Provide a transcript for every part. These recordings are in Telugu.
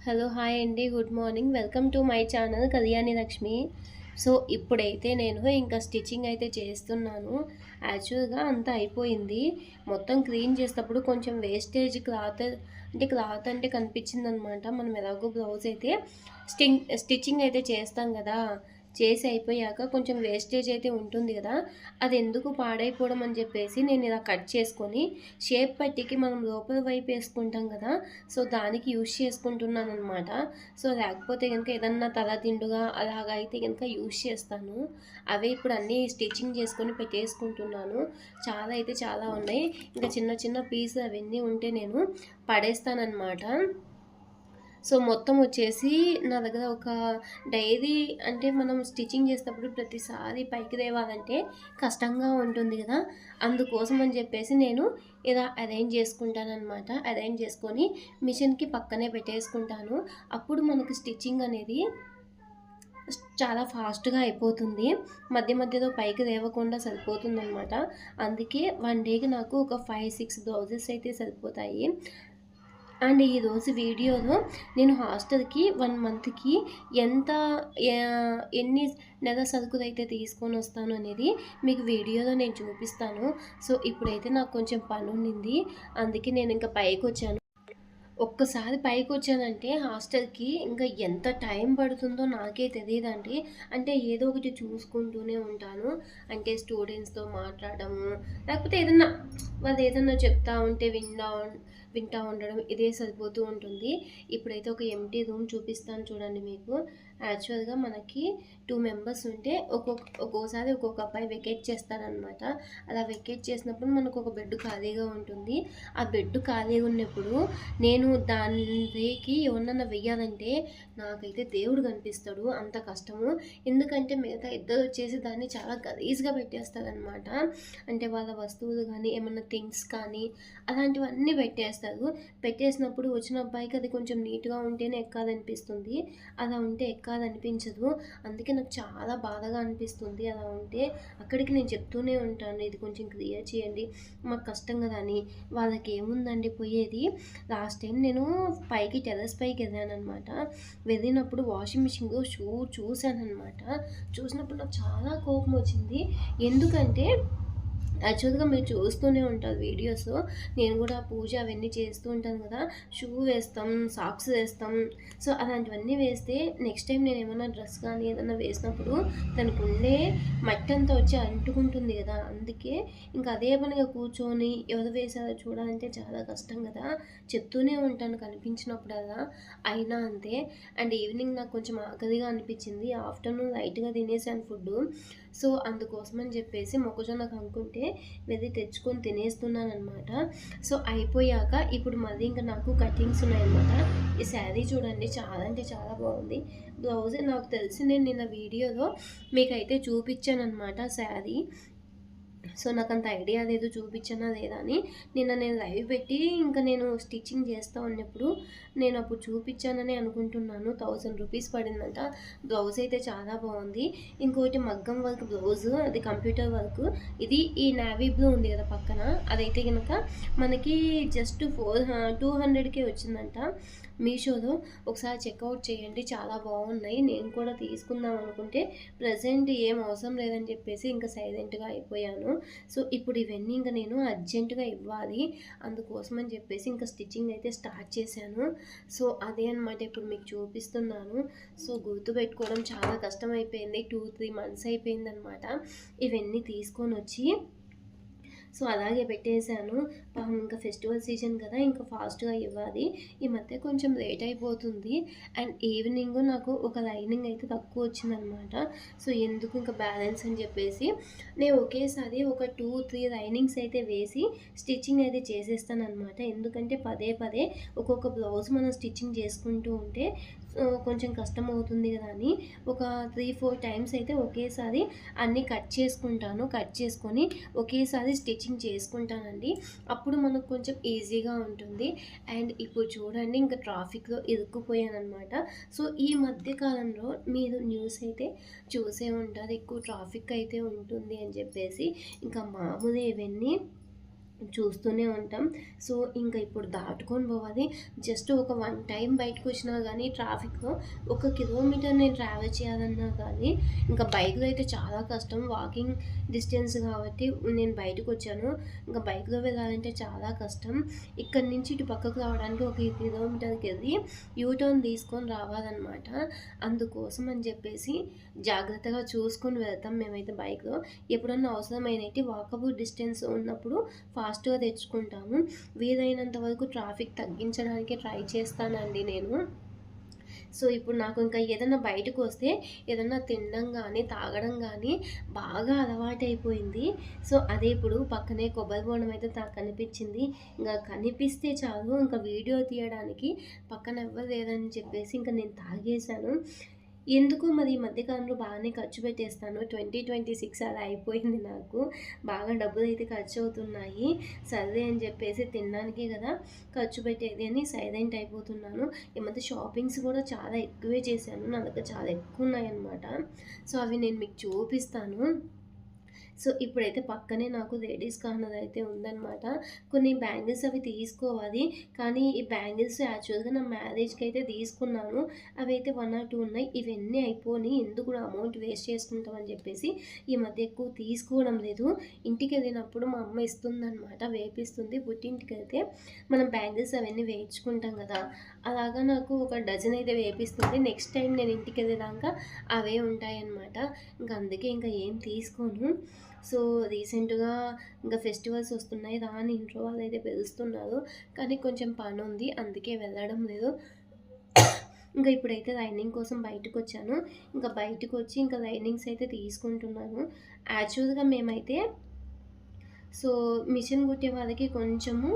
హలో హాయ్ అండి, good morning. Welcome to my channel Kalyani Lakshmi. So ఇప్పుడైతే నేను ఇంకా స్టిచ్చింగ్ అయితే చేస్తున్నాను. యాక్చువల్గా అంతా అయిపోయింది. మొత్తం క్లీన్ చేసేటప్పుడు కొంచెం వేస్టేజ్ క్లాత్ అంటే కనిపించింది అనమాట. మనం ఎలాగో బ్లౌజ్ అయితే స్టిచ్చింగ్ అయితే చేస్తాం కదా, చేసి అయిపోయాక కొంచెం వేస్టేజ్ అయితే ఉంటుంది కదా, అది ఎందుకు పాడైపోవడం అని చెప్పేసి నేను ఇలా కట్ చేసుకొని షేప్ పట్టికి మనం లోపల వైపు వేసుకుంటాం కదా, సో దానికి యూజ్ చేసుకుంటున్నాను అనమాట. సో లేకపోతే కనుక ఏదన్నా తల దిండుగా అలాగైతే అయితే కనుక యూజ్ చేస్తాను. అవే ఇప్పుడు అన్నీ స్టిచ్చింగ్ చేసుకొని పెట్టేసుకుంటున్నాను. చాలా అయితే చాలా ఉన్నాయి. ఇంకా చిన్న చిన్న పీస్ అవన్నీ ఉంటే నేను పడేస్తానన్నమాట. సో మొత్తం వచ్చేసి నా దగ్గర ఒక డైలీ అంటే మనం స్టిచ్చింగ్ చేసేటప్పుడు ప్రతిసారి పైకి తేవాలంటే కష్టంగా ఉంటుంది కదా, అందుకోసం అని చెప్పేసి నేను ఇలా అరేంజ్ చేసుకుంటానమాట. అరేంజ్ చేసుకొని మిషన్కి పక్కనే పెట్టేసుకుంటాను. అప్పుడు మనకు స్టిచ్చింగ్ అనేది చాలా ఫాస్ట్గా అయిపోతుంది. మధ్య మధ్యలో పైకి లేవకుండా సరిపోతుందన్నమాట. అందుకే వన్ డేకి నాకు ఒక 5-6 బ్లౌజెస్ అయితే సరిపోతాయి. అండ్ ఈరోజు వీడియోలో నేను హాస్టల్కి 1 మంత్కి ఎంత ఎన్ని నెల సరుకులు అయితే తీసుకొని వస్తాను అనేది మీకు వీడియోలో నేను చూపిస్తాను. సో ఇప్పుడైతే నాకు కొంచెం పని ఉండింది, అందుకే నేను ఇంకా పైకి వచ్చాను. ఒక్కసారి పైకొచ్చానంటే హాస్టల్‌కి ఇంకా ఎంత టైం పడుతుందో నాకే తెలీదండి. అంటే ఏదో ఒకటి చూసుకుంటూనే ఉంటాను. అంటే స్టూడెంట్స్‌తో మాట్లాడడము, లేకపోతే వాళ్ళు ఏదన్నా చెప్తా ఉంటే వింటా ఉండడం, ఇదే సరిపోతూ ఉంటుంది. ఇప్పుడైతే ఒక ఎంప్టీ రూమ్ చూపిస్తాను చూడండి మీకు. యాక్చువల్‌గా మనకి 2 మెంబర్స్ ఉంటే ఒక్కోసారి ఒక్కొక్క అబ్బాయి వెకేట్ చేస్తారనమాట. అలా వెకేట్ చేసినప్పుడు మనకు ఒక బెడ్ ఖాళీగా ఉంటుంది. ఆ బెడ్ ఖాళీగా ఉన్నప్పుడు నేను దానికి ఎవరినన్నా వెయ్యాలంటే నాకైతే దేవుడు కనిపిస్తాడు, అంత కష్టము. ఎందుకంటే మిగతా ఇద్దరు వచ్చేసి దాన్ని చాలా గలీజ్గా పెట్టేస్తారనమాట. అంటే వాళ్ళ వస్తువులు కానీ ఏమన్నా థింగ్స్ కానీ అలాంటివన్నీ పెట్టేసినప్పుడు వచ్చిన అబ్బాయికి అది కొంచెం నీట్గా ఉంటేనే ఎక్కాలనిపిస్తుంది, అలా ఉంటే ఎక్కాలనిపించదు. అందుకే నాకు చాలా బాధగా అనిపిస్తుంది అలా ఉంటే. అక్కడికి నేను చెప్తూనే ఉంటాను, ఇది కొంచెం క్లియర్ చేయండి, మాకు కష్టం కదా అని. వాళ్ళకి ఏముందండి పోయేది. లాస్ట్ టైం నేను టెర్రస్ పైకి వెళ్ళానమాట. వెళ్ళినప్పుడు వాషింగ్ మిషన్లో చూశానమాట. చూసినప్పుడు నాకు చాలా కోపం వచ్చింది. ఎందుకంటే యాక్చువల్గా మీరు చూస్తూనే ఉంటారు వీడియోస్, నేను కూడా పూజ అవన్నీ చేస్తూ ఉంటాను కదా, షూ వేస్తాం, సాక్స్ వేస్తాం. సో అలాంటివన్నీ వేస్తే నెక్స్ట్ టైం నేను ఏమైనా డ్రెస్ కానీ ఏదైనా వేసినప్పుడు దానికి ఉండే మట్టి అంతా వచ్చి అంటుకుంటుంది కదా, అందుకే ఇంకా అదే పనిగా కూర్చొని ఎవరు వేసారో చూడాలంటే చాలా కష్టం కదా. చెప్తూనే ఉంటాను కనిపించినప్పుడల్లా, అయినా అంతే. అండ్ ఈవినింగ్ నాకు కొంచెం ఆకలిగా అనిపించింది, ఆఫ్టర్నూన్ లైట్గా తినేసాను ఫుడ్. సో అందుకోసమని చెప్పేసి మొక్కజొన్న కనుక్కుంటే వెళ్ళి తెచ్చుకొని తినేస్తున్నాను అనమాట. సో అయిపోయాక ఇప్పుడు మళ్ళీ ఇంకా నాకు కటింగ్స్ ఉన్నాయన్నమాట. ఈ శారీ చూడండి, చాలా అంటే చాలా బాగుంది. బ్లౌజ్ నాకు తెలిసి నేను నిన్న వీడియోలో మీకైతే చూపించాను అనమాట శారీ. సో నాకు అంత ఐడియా లేదు చూపించానా లేదా అని. నిన్న నేను లైవ్ పెట్టి ఇంకా నేను స్టిచ్చింగ్ చేస్తూ ఉన్నప్పుడు నేను అప్పుడు చూపించానని అనుకుంటున్నాను. 1000 రూపీస్ పడిందంట. బ్లౌజ్ అయితే చాలా బాగుంది. ఇంకోటి మగ్గం వర్క్ బ్లౌజ్, అది కంప్యూటర్ వర్క్. ఇది ఈ నావీ బ్లూ ఉంది కదా పక్కన, అదైతే కనుక మనకి జస్ట్ 200కే వచ్చిందంట మీషోలో. ఒకసారి చెక్అవుట్ చేయండి, చాలా బాగున్నాయి. నేను కూడా తీసుకుందాం అనుకుంటే ప్రజెంట్ ఏం అవసరం లేదని చెప్పేసి ఇంకా సైలెంట్గా అయిపోయాను. సో ఇప్పుడు ఇవన్నీ ఇంకా నేను అర్జెంటుగా ఇవ్వాలి, అందుకోసం అని చెప్పేసి ఇంకా స్టిచ్చింగ్ అయితే స్టార్ట్ చేశాను. సో అదే అనమాట ఇప్పుడు మీకు చూపిస్తున్నాను. సో గుర్తుపెట్టుకోవడం చాలా కష్టమైపోయింది, 2-3 మంత్స్ అయిపోయిందనమాట ఇవన్నీ తీసుకొని వచ్చి. సో అలాగే పెట్టేశాను. ఇంకా ఫెస్టివల్ సీజన్ కదా, ఇంకా ఫాస్ట్గా ఇవ్వాలి. ఈ మధ్య కొంచెం లేట్ అయిపోతుంది. అండ్ ఈవినింగ్ నాకు ఒక లైనింగ్ అయితే తక్కువ వచ్చిందనమాట. సో ఎందుకు ఇంకా బ్యాలెన్స్ అని చెప్పేసి నేను ఒకేసారి ఒక 2-3 లైనింగ్స్ అయితే వేసి స్టిచ్చింగ్ అయితే చేసేస్తాను అనమాట. ఎందుకంటే పదే పదే ఒక్కొక్క బ్లౌజ్ మనం స్టిచ్చింగ్ చేసుకుంటూ ఉంటే కొంచెం కష్టం అవుతుంది కదా అని ఒక 3-4 టైమ్స్ అయితే ఒకేసారి అన్నీ కట్ చేసుకుంటాను. కట్ చేసుకొని ఒకేసారి స్టిచ్చింగ్ చేసుకుంటానండి. అప్పుడు మనకు కొంచెం ఈజీగా ఉంటుంది. అండ్ ఇప్పుడు చూడండి, ఇంకా ట్రాఫిక్లో ఇరుక్కుపోయానమాట. సో ఈ మధ్య కాలంలో మీరు న్యూస్ అయితే చూసే ఉంటారు, ఎక్కువ ట్రాఫిక్ అయితే ఉంటుంది అని చెప్పేసి. ఇంకా మామూలు ఇవన్నీ చూస్తూనే ఉంటాం. సో, ఇంకా ఇప్పుడు దాటుకొని పోవాలి. జస్ట్ ఒక 1 టైం బయటకొచ్చినా గానీ ట్రాఫిక్‌లో 1 కిలోమీటర్ నేను ట్రావెల్ చేయాలన్నా కానీ, ఇంకా బైక్‌లో అయితే చాలా కష్టం. వాకింగ్ డిస్టెన్స్ కాబట్టి నేను బయటకొచ్చాను. ఇంకా బైక్‌లో వెళ్ళాలంటే చాలా కష్టం. ఇక్కడి నుంచి ఇటు పక్కకు రావడానికి 1 కిలోమీటర్‌కెళ్ళి యూటర్న్ తీసుకొని రావాలనమాట. అందుకోసం అని చెప్పేసి జాగ్రత్తగా చూసుకొని వెళ్తాం మేమైతే బైక్‌లో. ఎప్పుడన్నా అవసరమైనట్టి వాకబుల్ డిస్టెన్స్ ఉన్నప్పుడు ఫాస్ట్‌గా తెచ్చుకుంటాము. వీలైనంత వరకు ట్రాఫిక్ తగ్గించడానికి ట్రై చేస్తానండి నేను. సో, ఇప్పుడు నాకు ఇంకా ఏదన్నా బయటకొస్తే ఏదన్నా తినడం గానీ, తాగడం గానీ బాగా అలవాటైపోయింది. సో, అదే ఇప్పుడు పక్కనే కొబ్బరి బోండం అయితే కనిపించింది. ఇంక కనిపిస్తే చాలు ఇంక వీడియో తీయడానికి పక్కన ఎవ్వరు లేరని చెప్పేసి ఇంక నేను తాగేశాను. ఎందుకో మరి ఈ మధ్య కాలంలో బాగానే ఖర్చు పెట్టేస్తాను. 2026 అలా అయిపోయింది నాకు. బాగా డబ్బులైతే ఖర్చవుతున్నాయి. సర్లే అని చెప్పేసి తినడానికే కదా ఖర్చు పెట్టేది అని సైలెంట్ అయిపోతున్నాను. ఈ మధ్య షాపింగ్స్ కూడా చాలా ఎక్కువే చేశాను. నా దగ్గర చాలా ఎక్కువున్నాయన్నమాట. సో, అవి నేను మీకు చూపిస్తాను. సో, ఇప్పుడైతే పక్కనే నాకు లేడీస్ కార్నర్ అయితే ఉందనమాట. కొన్ని బ్యాంగిల్స్ అవి తీసుకోవాలి. కానీ ఈ బ్యాంగిల్స్ యాక్చువల్‌గా నా మ్యారేజ్‌కి అయితే తీసుకున్నాను. అవైతే 1 ఆర్ 2 ఉన్నాయి. ఇవన్నీ అయిపోని ఎందుకు అమౌంట్ వేస్ట్ చేసుకుంటాం అని చెప్పేసి ఈ మధ్య ఎక్కువ తీసుకోవడం లేదు. ఇంటికెళ్ళినప్పుడు మా అమ్మ ఇస్తుందనమాట. వేపిస్తుంది. పుట్టింటికెళ్తే మనం బ్యాంగిల్స్ అవన్నీ వేయించుకుంటాం కదా! అలాగా నాకు ఒక డజన్ అయితే వేపిస్తుంది. నెక్స్ట్ టైం నేను ఇంటికెళ్ళేదాకా అవే ఉంటాయన్నమాట. అందుకే ఇంకా ఏం తీసుకోను. సో, రీసెంట్‌గా ఇంకా ఫెస్టివల్స్ వస్తున్నాయి రా అని ఇంట్లో వాళ్ళైతే పిలుస్తున్నారు. కానీ కొంచెం పనుంది. అందుకే వెళ్ళడం లేదు. ఇంకా ఇప్పుడైతే లైనింగ్ కోసం బయటకొచ్చాను. ఇంకా బయటకొచ్చి ఇంకా లైనింగ్స్ అయితే తీసుకుంటున్నాను. యాక్చువల్‌గా మేమైతే సో, మిషన్ కుట్టే వాళ్ళకి కొంచెము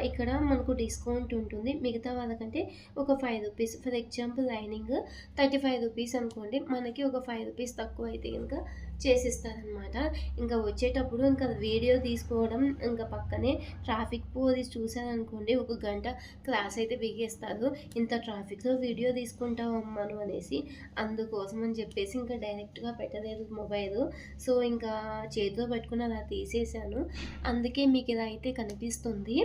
ఇక్కడ మనకు డిస్కౌంట్ ఉంటుంది. మిగతా వాళ్ళకంటే ఒక రూ. 5 ఫర్ ఎగ్జాంపుల్ లైనింగ్ రూ. 35 అనుకోండి. మనకి ఒక రూ. 5 తక్కువైతే గనుక చేసిస్తారనమాట. ఇంకా వచ్చేటప్పుడు ఇంకా వీడియో తీసుకోవడం ఇంకా పక్కనే ట్రాఫిక్ పోలీస్ చూసారనుకోండి ఒక గంట క్లాస్ అయితే బిగేస్తారు. ఇంత ట్రాఫిక్‌లో వీడియో తీసుకుంటావమ్మా నువ్వు అనేసి. అందుకోసం అని చెప్పేసి ఇంకా డైరెక్ట్‌గా పెట్టలేదు మొబైలు. సో, ఇంకా చేతిలో పట్టుకొని అలా తీసేసాను. అందుకే మీకు ఇలా అయితే కనిపిస్తుంది.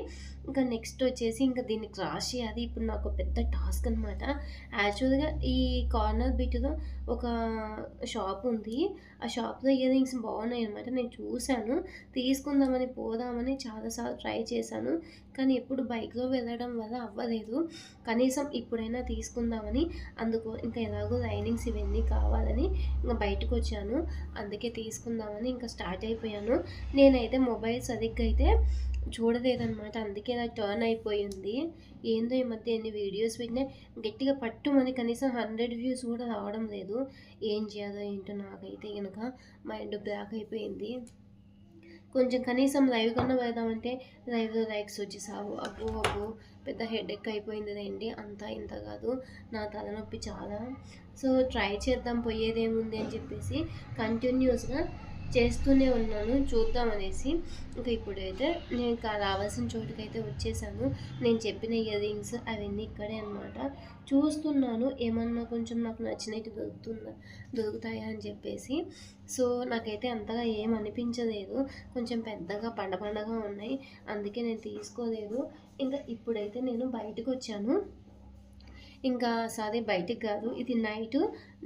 ఇంకా నెక్స్ట్ వచ్చేసి ఇంకా దీన్ని క్రాస్ చేయాలి. ఇప్పుడు నాకు పెద్ద టాస్క్ అనమాట. యాక్చువల్‌గా ఈ కార్నర్ బిట్‌లో ఒక షాప్ ఉంది. ఆ షాప్‌లో ఇయర్ రింగ్స్ బాగున్నాయన్నమాట. నేను చూశాను. తీసుకుందామని పోదామని చాలా సార్లు ట్రై చేశాను. కానీ ఎప్పుడు బైక్‌లో వెళ్ళడం వల్ల అవ్వలేదు. కనీసం ఇప్పుడైనా తీసుకుందామని అందుకు ఇంకా ఎలాగో లైనింగ్స్ ఇవన్నీ కావాలని ఇంక బయటకొచ్చాను. అందుకే తీసుకుందామని ఇంకా స్టార్ట్ అయిపోయాను. నేనైతే మొబైల్ సరిగ్గా అయితే చూడలేదనమాట. అందుకే ఇలా టర్న్ అయిపోయింది. ఏందో ఈ మధ్య ఎన్ని వీడియోస్ పెట్టినా గట్టిగా పట్టుమని కనీసం 100 వ్యూస్ కూడా రావడం లేదు. ఏం చేయాలో ఏంటో నాకైతే గనక మైండ్ బ్లాక్ అయిపోయింది. కొంచెం కనీసం లైవ్ కన్నా వెళ్దామంటే లైవ్‌లో లైక్స్ వచ్చి సావు. అబ్బో! అబ్బో! పెద్ద హెడేక్ అయిపోయిందిలేండి. అంతా ఇంత కాదు. నా తలనొప్పి చాలా. సో, ట్రై చేద్దాం పోయేదేముంది అని చెప్పేసి కంటిన్యూస్‌గా చేస్తూనే ఉన్నాను చూద్దామనేసి. ఇంకా ఇప్పుడైతే నేను రావాల్సిన చోటుకైతే వచ్చేసాను. నేను చెప్పిన ఇయర్ రింగ్స్ అవన్నీ ఇక్కడే అనమాట. చూస్తున్నాను ఏమన్నా కొంచెం నాకు నచ్చినట్టు దొరుకుతాయా అని చెప్పేసి. సో, నాకైతే అంతగా ఏం అనిపించలేదు. కొంచెం పెద్దగా పండగా ఉన్నాయి. అందుకే నేను తీసుకోలేదు. ఇంకా ఇప్పుడైతే నేను బయటకొచ్చాను. ఇంకా సరే బయటికి కాదు. ఇది నైట్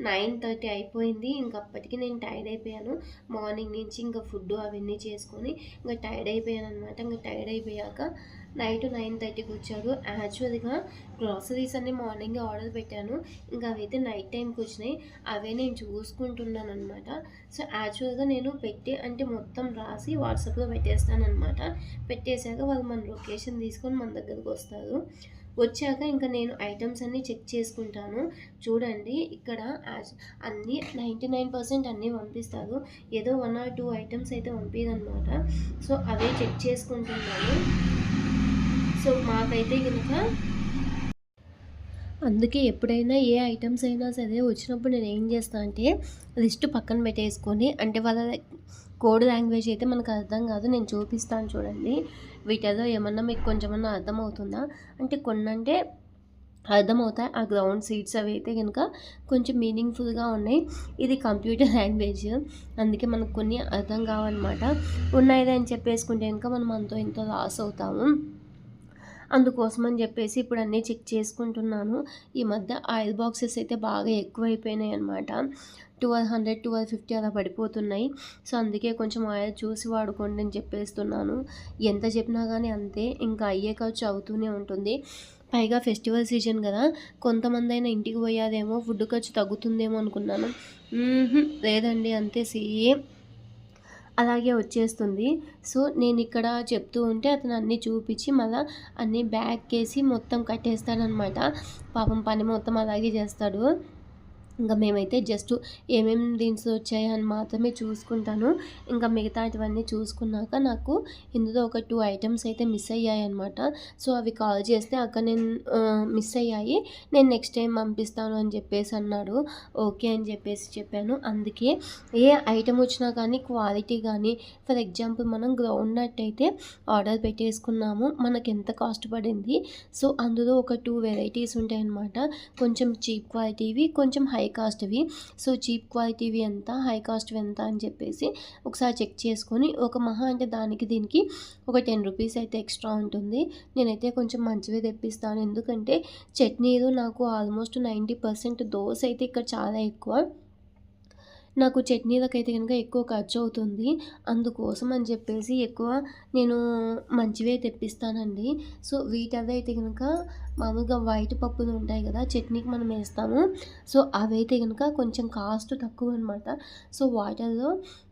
9:30 అయిపోయింది. ఇంక అప్పటికి నేను టైర్డ్ అయిపోయాను. మార్నింగ్ నుంచి ఇంకా ఫుడ్ అవన్నీ చేసుకొని ఇంకా టైర్డ్ అయిపోయాననమాట. ఇంకా టైర్డ్ అయిపోయాక నైట్ 9:30కి వచ్చాడు. యాక్చువల్‌గా గ్రాసరీస్ అన్నీ మార్నింగే ఆర్డర్ పెట్టాను. ఇంకా అవైతే నైట్ టైంకి వచ్చినాయి. అవే నేను చూసుకుంటున్నాననమాట. సో, యాక్చువల్‌గా నేను అంటే మొత్తం రాసి వాట్సాప్‌లో పెట్టేస్తాననమాట. పెట్టేశాక వాళ్ళు మన లొకేషన్ తీసుకొని మన దగ్గరికి వస్తారు. వచ్చాక ఇంకా నేను ఐటమ్స్ అన్నీ చెక్ చేసుకుంటాను. చూడండి ఇక్కడ అన్నీ 99% అన్నీ పంపిస్తారు. ఏదో 1 ఆర్ 2 ఐటమ్స్ అయితే పంపియరనమాట. సో, అవే చెక్ చేసుకుంటున్నాను. సో, మాకైతే గనుక అందుకే ఎప్పుడైనా ఏ ఐటమ్స్ అయినా సరే వచ్చినప్పుడు నేను ఏం చేస్తా అంటే లిస్ట్ పక్కన పెట్టేసుకొని అంటే వాళ్ళ కోడ్ లాంగ్వేజ్ అయితే మనకు అర్థం కాదు. నేను చూపిస్తాను చూడండి. వీటిలో ఏమన్నా మీకు కొంచెమన్నా అర్థమవుతుందా? అంటే కొన్నంటే అర్థమవుతాయి. ఆ గ్రౌండ్ సీడ్స్ అవి అయితే కనుక కొంచెం మీనింగ్ఫుల్గా ఉన్నాయి. ఇది కంప్యూటర్ లాంగ్వేజ్, అందుకే మనకు కొన్ని అర్థం కావన్నమాట. ఉన్నాయి అని చెప్పేసుకుంటే కనుక మనం అంతో ఇంతో లాస్ అవుతాము. అందుకోసం అని చెప్పేసి ఇప్పుడు అన్నీ చెక్ చేసుకుంటున్నాను. ఈ మధ్య ఆయిల్ బాక్సెస్ అయితే బాగా ఎక్కువైపోయినాయి అనమాట. 1200, 1250 అలా పడిపోతున్నాయి. సో అందుకే కొంచెం ఆయిల్ చూసి వాడుకోండి అని చెప్పేస్తున్నాను. ఎంత చెప్పినా కానీ అంతే, ఇంకా అయ్యే ఖర్చు అవుతూనే ఉంటుంది. పైగా ఫెస్టివల్ సీజన్ కదా, కొంతమంది అయినా ఇంటికి పోయాదేమో ఫుడ్ ఖర్చు తగ్గుతుందేమో అనుకున్నాను. లేదండి, అంతే సేమ్ అలాగే వచ్చేస్తుంది. సో నేను ఇక్కడ చెప్తూ ఉంటే అతను అన్నీ చూపించి మళ్ళీ అన్నీ బ్యాగ్కేసి మొత్తం కట్టేస్తాడనమాట. పాపం పని మొత్తం అలాగే చేస్తాడు. ఇంకా మేమైతే జస్ట్ ఏమేమి దీన్స్ వచ్చాయి అని మాత్రమే చూసుకుంటాను. ఇంకా మిగతాటివన్నీ చూసుకున్నాక నాకు ఇందులో ఒక 2 ఐటమ్స్ అయితే మిస్ అయ్యాయి అనమాట. సో అవి కాల్ చేస్తే అక్కడ నేను మిస్ అయ్యాయి, నేను నెక్స్ట్ టైం పంపిస్తాను అని చెప్పేసి అన్నాడు. ఓకే అని చెప్పేసి చెప్పాను. అందుకే ఏ ఐటమ్ వచ్చినా కానీ క్వాలిటీ కానీ, ఫర్ ఎగ్జాంపుల్ మనం గ్రౌండ్ నట్ అయితే ఆర్డర్ పెట్టేసుకున్నాము, మనకి ఎంత కాస్ట్ పడింది. సో అందులో ఒక 2 వెరైటీస్ ఉంటాయి అన్నమాట. కొంచెం చీప్ క్వాలిటీవి, కొంచెం హై కాస్ట్వి. సో చీప్ క్వాలిటీవి ఎంత, హై కాస్ట్వి ఎంత అని చెప్పేసి ఒకసారి చెక్ చేసుకొని, ఒక మహా అంటే దానికి దీనికి ఒక 10 రూపీస్ అయితే ఎక్స్ట్రా ఉంటుంది. నేనైతే కొంచెం మంచివే తెప్పిస్తాను, ఎందుకంటే చట్నీలు నాకు ఆల్మోస్ట్ 90% దోశ అయితే ఇక్కడ చాలా ఎక్కువ. నాకు చట్నీలకైతే కనుక ఎక్కువ ఖర్చు అవుతుంది. అందుకోసం అని చెప్పేసి ఎక్కువ నేను మంచివే తెప్పిస్తానండి. సో వీటల్లో అయితే కనుక మామూలుగా వైట్ పప్పులు ఉంటాయి కదా, చట్నీకి మనం వేస్తాము. సో అవైతే కనుక కొంచెం కాస్ట్ తక్కువ అనమాట. సో వాటర్లో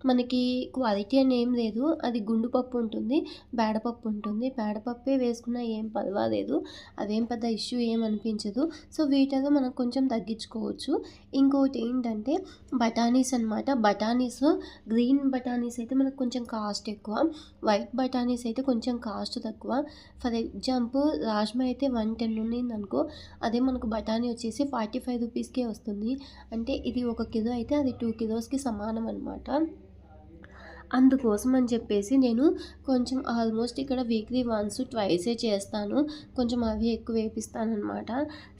మనకి క్వాలిటీ అని ఏం లేదు, అది గుండు పప్పు ఉంటుంది, బేడపప్పు ఉంటుంది. బేడపప్పే వేసుకున్నా ఏం పర్వాలేదు, అదేం పెద్ద ఇష్యూ ఏం అనిపించదు. సో వీటిలో మనం కొంచెం తగ్గించుకోవచ్చు. ఇంకోటి ఏంటంటే బఠానీస్ అనమాట. బఠానీస్, గ్రీన్ బఠానీస్ అయితే మనకు కొంచెం కాస్ట్ ఎక్కువ, వైట్ బఠానీస్ అయితే కొంచెం కాస్ట్ తక్కువ. ఫర్ ఎగ్జాంపుల్ రాజ్మా అయితే 110 ఉన్నింది అనుకో, అదే మనకు బఠానీ వచ్చేసి 45 రూపీస్కే వస్తుంది. అంటే ఇది 1 కిలో అయితే అది 2 కిలోస్కి సమానం అనమాట. అందుకోసం అని చెప్పేసి నేను కొంచెం ఆల్మోస్ట్ ఇక్కడ వీక్లీ వన్స్ ట్వైసే చేస్తాను, కొంచెం అవి ఎక్కువ వేపిస్తానమాట.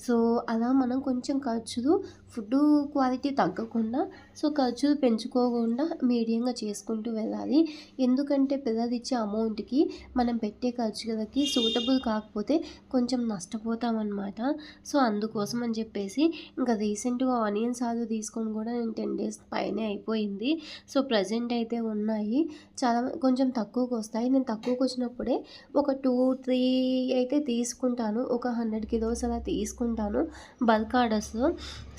సో అలా మనం కొంచెం ఖర్చులు, ఫుడ్ క్వాలిటీ తగ్గకుండా, సో ఖర్చులు పెంచుకోకుండా మీడియంగా చేసుకుంటూ వెళ్ళాలి. ఎందుకంటే పిల్లలు ఇచ్చే అమౌంట్కి మనం పెట్టే ఖర్చులకి సూటబుల్ కాకపోతే కొంచెం నష్టపోతామన్నమాట. సో అందుకోసం అని చెప్పేసి ఇంకా రీసెంట్గా ఆనియన్స్ ఆలు తీసుకొని కూడా నేను 10 డేస్ పైనే అయిపోయింది. సో ప్రజెంట్ అయితే ఉన్నాయి, చాలా కొంచెం తక్కువకి వస్తాయి. నేను తక్కువకి వచ్చినప్పుడే ఒక 2-3 అయితే తీసుకుంటాను, ఒక 100 కిలోస్ అలా తీసుకుంటాను బల్క్ ఆర్డర్స్లో.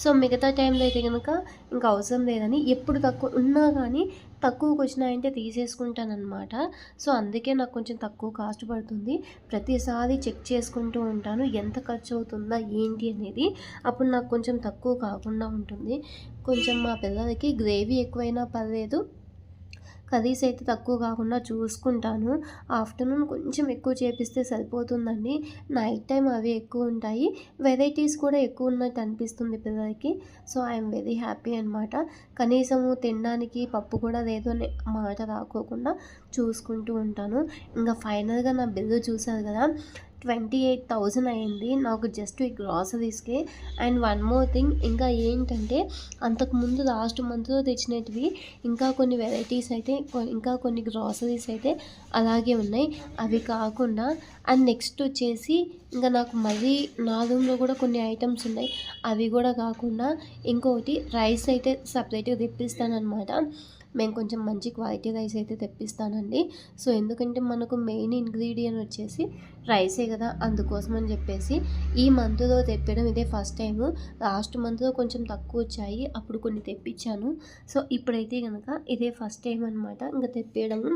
సో మిగతా టైంలో అయితే కనుక ఇంకా అవసరం లేదని, ఎప్పుడు తక్కువ ఉన్నా కానీ తక్కువకి వచ్చినాయంటే తీసేసుకుంటానమాట. సో అందుకే నాకు కొంచెం తక్కువ కాస్ట్ పడుతుంది. ప్రతిసారి చెక్ చేసుకుంటూ ఉంటాను ఎంత ఖర్చు అవుతుందా ఏంటి అనేది, అప్పుడు నాకు కొంచెం తక్కువ కాకుండా ఉంటుంది. కొంచెం మా పిల్లలకి గ్రేవీ ఎక్కువైనా పర్లేదు, కర్రీస్ అయితే తక్కువ కాకుండా చూసుకుంటాను. ఆఫ్టర్నూన్ కొంచెం ఎక్కువ చేపిస్తే సరిపోతుందండి, నైట్ టైం అవి ఎక్కువ ఉంటాయి, వెరైటీస్ కూడా ఎక్కువ ఉన్నట్టు అనిపిస్తుంది పిల్లలకి. సో ఐఎమ్ వెరీ హ్యాపీ అనమాట. కనీసము తినడానికి పప్పు కూడా లేదు అనే మాట రాకోకుండా చూసుకుంటూ ఉంటాను. ఇంకా ఫైనల్గా నా బిల్లు చూసారు కదా, 28,000 అయింది నాకు జస్ట్ ఈ గ్రాసరీస్కి. అండ్ వన్ మోర్ థింగ్, ఇంకా ఏంటంటే అంతకుముందు లాస్ట్ మంత్లో తెచ్చినవి ఇంకా కొన్ని వెరైటీస్ అయితే, ఇంకా కొన్ని గ్రాసరీస్ అయితే అలాగే ఉన్నాయి, అవి కాకుండా. అండ్ నెక్స్ట్ వచ్చేసి ఇంకా నాకు మళ్ళీ నా రూమ్లో కూడా కొన్ని ఐటమ్స్ ఉన్నాయి, అవి కూడా కాకుండా ఇంకొకటి రైస్ అయితే సపరేట్గా తెప్పిస్తానమాట. మేము కొంచెం మంచి క్వాలిటీ రైస్ అయితే తెప్పిస్తానండి. సో ఎందుకంటే మనకు మెయిన్ ఇంగ్రీడియంట్ వచ్చేసి రైసే కదా, అందుకోసం అని చెప్పేసి ఈ మంత్లో తెప్పడం ఇదే ఫస్ట్ టైము. లాస్ట్ మంత్లో కొంచెం తక్కువ వచ్చాయి, అప్పుడు కొన్ని తెప్పించాను. సో ఇప్పుడైతే కనుక ఇదే ఫస్ట్ టైం అనమాట ఇంకా తెప్పేయడము.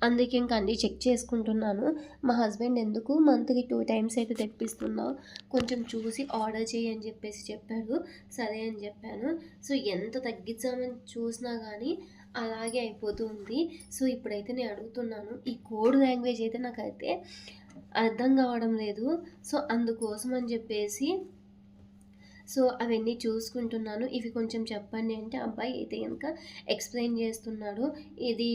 అందుకే ఇంక అన్నీ చెక్ చేసుకుంటున్నాను. మా హస్బెండ్ ఎందుకు మంత్కి 2 టైమ్స్ అయితే తెప్పిస్తున్నావు, కొంచెం చూసి ఆర్డర్ చేయి అని చెప్పేసి చెప్పాడు. సరే అని చెప్పాను. సో ఎంత తగ్గించామని చూసినా కానీ అలాగే అయిపోతూ ఉంది. సో ఇప్పుడైతే నేను అడుగుతున్నాను, ఈ కోడ్ లాంగ్వేజ్ అయితే నాకైతే అర్థం కావడం లేదు. సో అందుకోసం అని చెప్పేసి సో అవన్నీ చూసుకుంటున్నాను. ఇవి కొంచెం చెప్పండి అంటే అబ్బాయి అయితే గనుక ఎక్స్‌ప్లెయిన్ చేస్తున్నాడు. ఇది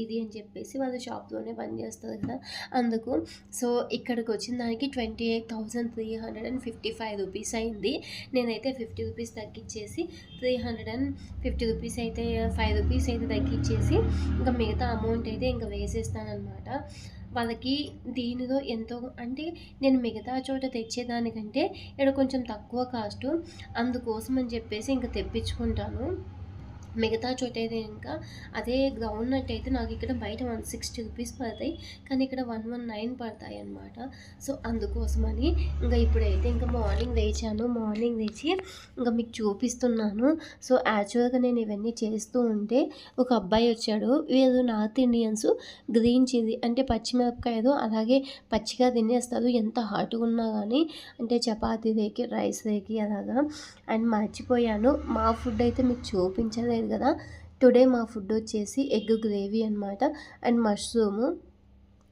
ఇది అని చెప్పేసి వాళ్ళు షాప్‌లోనే పని చేస్తారు కదా! అందుకు. సో ఇక్కడికొచ్చిన దానికి 28,355 రూపీస్ అయింది. నేనైతే 50 రూపీస్ తగ్గిచ్చేసి 350 రూపీస్ అయితే 5 రూపీస్ అయితే తగ్గిచ్చేసి ఇంకా మిగతా అమౌంట్ అయితే ఇంకా వేసేస్తాననమాట. వాళ్ళకి దీనిలో ఎంతో అంటే నేను మిగతా చోట తెచ్చేదానికంటే ఇక్కడ కొంచెం తక్కువ కాస్టు, అందుకోసం అని చెప్పేసి ఇంకా తెప్పించుకుంటాను. మిగతా చోట అయితే ఇంకా అదే గ్రౌండ్ నట్ అయితే నాకు ఇక్కడ బయట 160 రూపీస్ పడతాయి, కానీ ఇక్కడ 119 పడతాయి అన్నమాట. సో అందుకోసమని ఇంకా ఇప్పుడైతే ఇంకా మార్నింగ్ లేచాను. మార్నింగ్ లేచి ఇంకా మీకు చూపిస్తున్నాను. సో యాక్చువల్గా నేను ఇవన్నీ చేస్తూ ఉంటే ఒక అబ్బాయి వచ్చాడు. వీళ్ళు నార్త్ ఇండియన్స్ గ్రీన్ చిల్లీ అంటే పచ్చిమిరపకాయలు అలాగే పచ్చిగా తినేస్తారు, ఎంత హాట్గా ఉన్నా కానీ, అంటే చపాతీ రేకి రైస్ రేకి అలాగా. అండ్ మర్చిపోయాను, మా ఫుడ్ అయితే మీకు చూపించలేదు కదా. టుడే మా ఫుడ్ వచ్చేసి ఎగ్ గ్రేవీ అనమాట, and mushroom,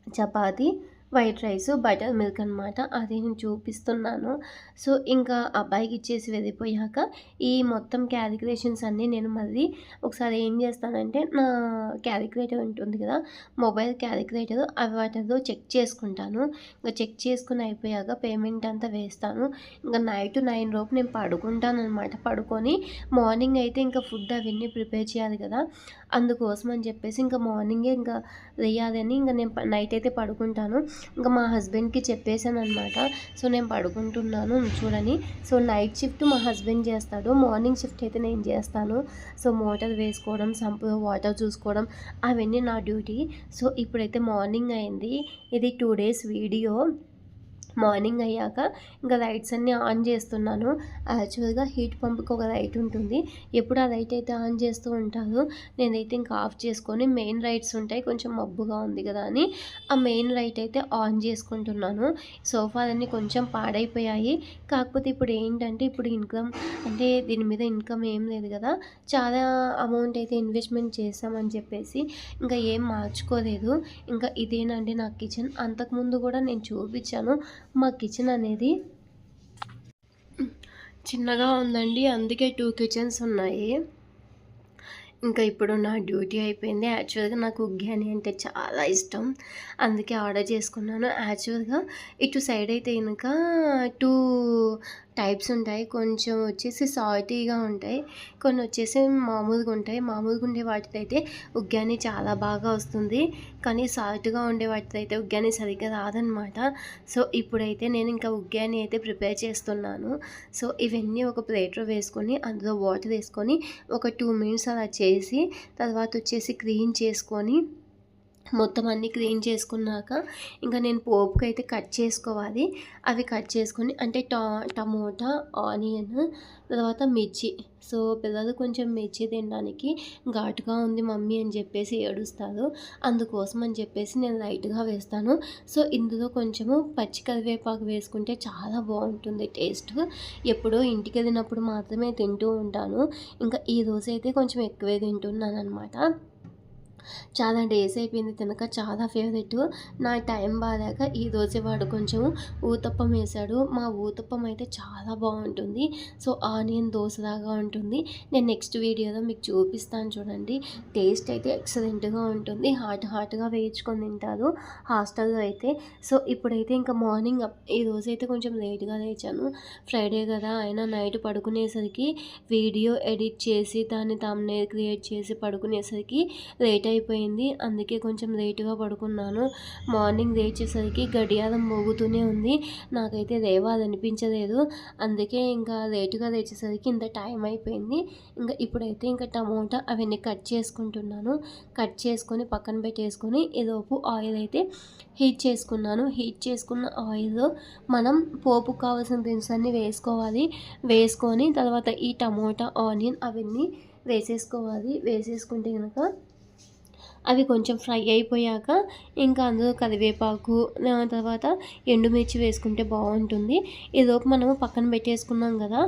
chapati, white rice, butter milk అనమాట. అది నేను చూపిస్తున్నాను. సో ఇంకా అబ్బాయికి ఇచ్చేసి వెళ్ళిపోయాక ఈ మొత్తం క్యాలిక్యులేషన్స్ అన్నీ నేను మళ్ళీ ఒకసారి ఏం చేస్తానంటే నా క్యాలిక్యులేటర్ ఉంటుంది కదా, మొబైల్ క్యాలిక్యులేటర్, అవి వాటితో చెక్ చేసుకుంటాను. ఇంకా చెక్ చేసుకుని అయిపోయాక పేమెంట్ అంతా వేస్తాను. ఇంకా నైట్ 9 లోపు నేను పడుకుంటాను అనమాట. పడుకొని మార్నింగ్ అయితే ఇంకా ఫుడ్ అవన్నీ ప్రిపేర్ చేయాలి కదా, అందుకోసం అని చెప్పేసి ఇంకా మార్నింగే ఇంకా వేయాలని ఇంకా నేను నైట్ అయితే పడుకుంటాను. ఇంకా మా హస్బెండ్కి చెప్పేసాను అనమాట. సో నేను పడుకుంటున్నాను చూడని. సో నైట్ షిఫ్ట్ మా హస్బెండ్ చేస్తాడు, మార్నింగ్ షిఫ్ట్ అయితే నేను చేస్తాను. సో మోటార్ వేసుకోవడం, సంపులో వాటర్ చూసుకోవడం అవన్నీ నా డ్యూటీ. సో ఇప్పుడైతే మార్నింగ్ అయింది. ఇది 2 డేస్ వీడియో. మార్నింగ్ అయ్యాక ఇంకా లైట్స్ అన్నీ ఆన్ చేస్తున్నాను. యాక్చువల్గా హీట్ పంప్కి ఒక లైట్ ఉంటుంది, ఎప్పుడు ఆ లైట్ అయితే ఆన్ చేస్తూ ఉంటారు. నేనైతే ఇంకా ఆఫ్ చేసుకొని మెయిన్ లైట్స్ ఉంటాయి, కొంచెం మబ్బుగా ఉంది కదా అని ఆ మెయిన్ లైట్ అయితే ఆన్ చేసుకుంటున్నాను. సోఫాలన్నీ కొంచెం పాడైపోయాయి, కాకపోతే ఇప్పుడు ఏంటంటే ఇప్పుడు ఇన్కమ్ అంటే దీని మీద ఇన్కమ్ ఏం లేదు కదా, చాలా అమౌంట్ అయితే ఇన్వెస్ట్మెంట్ చేసామని చెప్పేసి ఇంకా ఏం మార్చుకోలేదు. ఇంకా ఇదేనండి నా కిచెన్. అంతకుముందు కూడా నేను చూపించాను మా కిచెన్ అనేది చిన్నగా ఉందండి, అందుకే 2 కిచెన్స్ ఉన్నాయి. ఇంకా ఇప్పుడు నా డ్యూటీ అయిపోయింది. యాక్చువల్గా నాకు ఉగ్గాని అంటే చాలా ఇష్టం, అందుకే ఆర్డర్ చేసుకున్నాను. యాక్చువల్గా ఇటు సైడ్ అయితే కనుక 2 టైప్స్ ఉంటాయి. కొంచెం వచ్చేసి సాల్టీగా ఉంటాయి, కొన్ని వచ్చేసి మామూలుగా ఉంటాయి. మామూలుగా ఉండే వాటితో అయితే ఉగ్గాని చాలా బాగా వస్తుంది, కానీ సాల్ట్గా ఉండే వాటితో అయితే ఉగ్గాని సరిగ్గా రాదనమాట. సో ఇప్పుడైతే నేను ఇంకా ఉగ్గాని అయితే ప్రిపేర్ చేస్తున్నాను. సో ఇవన్నీ ఒక ప్లేట్లో వేసుకొని అందులో వాటర్ వేసుకొని ఒక 2 మినిట్స్ అలా చేసి తర్వాత వచ్చేసి క్లీన్ చేసుకొని మొత్తం అన్నీ క్లీన్ చేసుకున్నాక ఇంకా నేను పోపుకి అయితే కట్ చేసుకోవాలి. అవి కట్ చేసుకొని అంటే టమోటా, ఆనియన్, తర్వాత మిర్చి. సో పిల్లలు కొంచెం మిర్చి తినడానికి ఘాటుగా ఉంది మమ్మీ అని చెప్పేసి ఏడుస్తారు, అందుకోసం అని చెప్పేసి నేను లైట్గా వేస్తాను. సో ఇందులో కొంచెము పచ్చి కరివేపాకు వేసుకుంటే చాలా బాగుంటుంది టేస్ట్. ఎప్పుడో ఇంటికి వెళ్ళినప్పుడు మాత్రమే తింటూ ఉంటాను, ఇంకా ఈరోజు అయితే కొంచెం ఎక్కువే తింటున్నాను అనమాట. చాలా డేస్ అయిపోయింది తినక, చాలా ఫేవరెట్. నా టైం బాగాలేక ఈరోజే వాడు కొంచెం ఊతప్పం వేశాడు. మా ఊతప్పం అయితే చాలా బాగుంటుంది. సో ఆనియన్ దోశలాగా ఉంటుంది. నేను నెక్స్ట్ వీడియోలో మీకు చూపిస్తాను చూడండి. టేస్ట్ అయితే ఎక్సలెంట్గా ఉంటుంది, హాట్గా వేయించుకొని తింటారు హాస్టల్లో అయితే. సో ఇప్పుడైతే ఇంకా మార్నింగ్ ఈరోజైతే కొంచెం లేట్గా లేచాను, ఫ్రైడే కదా, అయినా నైట్ పడుకునేసరికి వీడియో ఎడిట్ చేసి దాన్ని థంబ్నెయిల్ క్రియేట్ చేసి పడుకునేసరికి లేట్ అయిపోయింది, అందుకే కొంచెం లేటుగా పడుకున్నాను. మార్నింగ్ లేచేసరికి గడియారం మోగుతూనే ఉంది, నాకైతే లేవాలనిపించలేదు, అందుకే ఇంకా లేటుగా లేచేసరికి ఇంత టైం అయిపోయింది. ఇంకా ఇప్పుడైతే ఇంకా టమోటా అవన్నీ కట్ చేసుకుంటున్నాను. కట్ చేసుకొని పక్కన పెట్టేసుకొని ఈలోపు ఆయిల్ అయితే హీట్ చేసుకున్నాను. హీట్ చేసుకున్న ఆయిల్లో మనం పోపుకు కావాల్సిన థింగ్స్ అన్నీ వేసుకోవాలి. వేసుకొని తర్వాత ఈ టమోటా, ఆనియన్ అవన్నీ వేసేసుకోవాలి. వేసేసుకుంటే కనుక అవి కొంచెం ఫ్రై అయిపోయాక ఇంకా అందులో కరివేపాకు తర్వాత ఎండుమిర్చి వేసుకుంటే బాగుంటుంది. ఈలోపు మనము పక్కన పెట్టేసుకున్నాం కదా,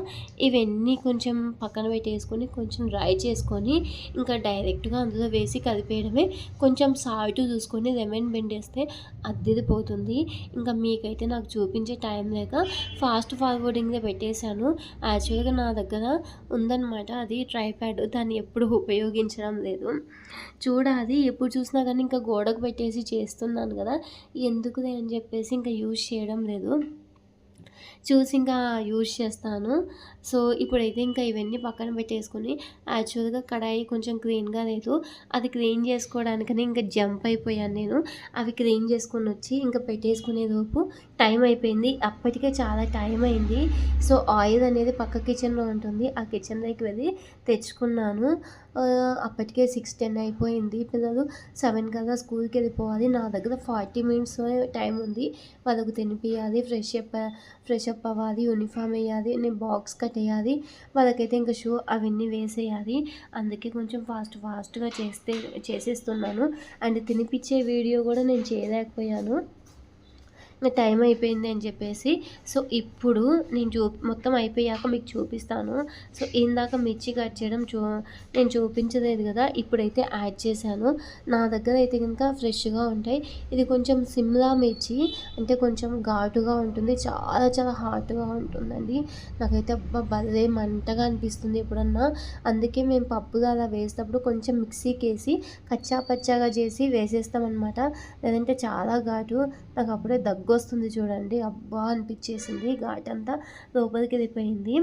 ఇవన్నీ కొంచెం పక్కన పెట్టేసుకొని కొంచెం డ్రై చేసుకొని ఇంకా డైరెక్ట్గా అందులో వేసి కలిపేయడమే. కొంచెం సాల్ట్ చూసుకొని లెమన్ పిండేస్తే అద్దిరిపోతుంది. ఇంకా మీకైతే నాకు చూపించే టైం లేక ఫాస్ట్ ఫార్వర్డింగ్లో పెట్టేశాను. యాక్చువల్గా నా దగ్గర ఉందన్నమాట అది ట్రైప్యాడ్, దాన్ని ఎప్పుడు ఉపయోగించడం లేదు. చూడాలి, ఎప్పుడు చూసినా కానీ ఇంకా గోడకు పెట్టేసి చేస్తున్నాను కదా, ఎందుకులే అని చెప్పేసి ఇంకా యూజ్ చేయడం లేదు. చూసి ఇంకా యూజ్ చేస్తాను. సో ఇప్పుడైతే ఇంకా ఇవన్నీ పక్కన పెట్టేసుకొని యాక్చువల్గా కడాయి కొంచెం క్లీన్గా లేదు, అది క్లీన్ చేసుకోవడానికని ఇంకా జంప్ అయిపోయాను నేను. అవి క్లీన్ చేసుకొని వచ్చి ఇంకా పెట్టేసుకునేలోపు టైం అయిపోయింది. అప్పటికే చాలా టైం అయింది. సో ఆయిల్ అనేది పక్క కిచెన్లో ఉంటుంది, ఆ కిచెన్లోకి వెళ్ళి తెచ్చుకున్నాను. అప్పటికే 6:10 అయిపోయింది. పిల్లలు 7 కల్లా స్కూల్కి వెళ్ళిపోవాలి. నా దగ్గర 40 మినిట్స్ టైం ఉంది. వాళ్ళకు తినిపియాలి, ఫ్రెష్ అప్ అవ్వాలి, యూనిఫామ్ వేయాలి, నేను బాక్స్ కట్టేయాలి, వాళ్ళకైతే ఇంకా షూ అవన్నీ వేసేయాలి. అందుకే కొంచెం ఫాస్ట్గా చేసేస్తున్నాను. అండ్ తినిపించే వీడియో కూడా నేను చేయలేకపోయాను, టైం అయిపోయింది అని చెప్పేసి. సో ఇప్పుడు నేను మొత్తం అయిపోయాక మీకు చూపిస్తాను. సో ఇందాక మిర్చి కట్ చేయడం నేను చూపించలేదు కదా, ఇప్పుడైతే యాడ్ చేశాను. నా దగ్గర అయితే కనుక ఫ్రెష్గా ఉంటాయి. ఇది కొంచెం సిమ్లా మిర్చి, అంటే కొంచెం ఘాటుగా ఉంటుంది, చాలా చాలా హాట్గా ఉంటుందండి. నాకైతే భలే మంటగా అనిపిస్తుంది ఎప్పుడన్నా. అందుకే మేము పప్పుగా అలా వేసేటప్పుడు కొంచెం మిక్సీకి వేసి కచ్చా పచ్చాగా చేసి వేసేస్తామన్నమాట. లేదంటే చాలా ఘాటు, నాకు అప్పుడే వస్తుంది చూడండి, అబ్బా అనిపించేసింది, ఘాట్ అంతా లోపలికి వెళ్ళిపోయింది.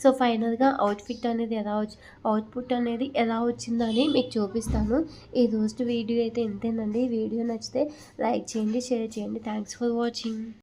సో ఫైనల్గా అవుట్పుట్ అనేది ఎలా వచ్చిందని మీకు చూపిస్తాను. ఈ రోజు వీడియో అయితే ఇంతేనండి. వీడియో నచ్చితే లైక్ చేయండి, షేర్ చేయండి. Thanks for watching.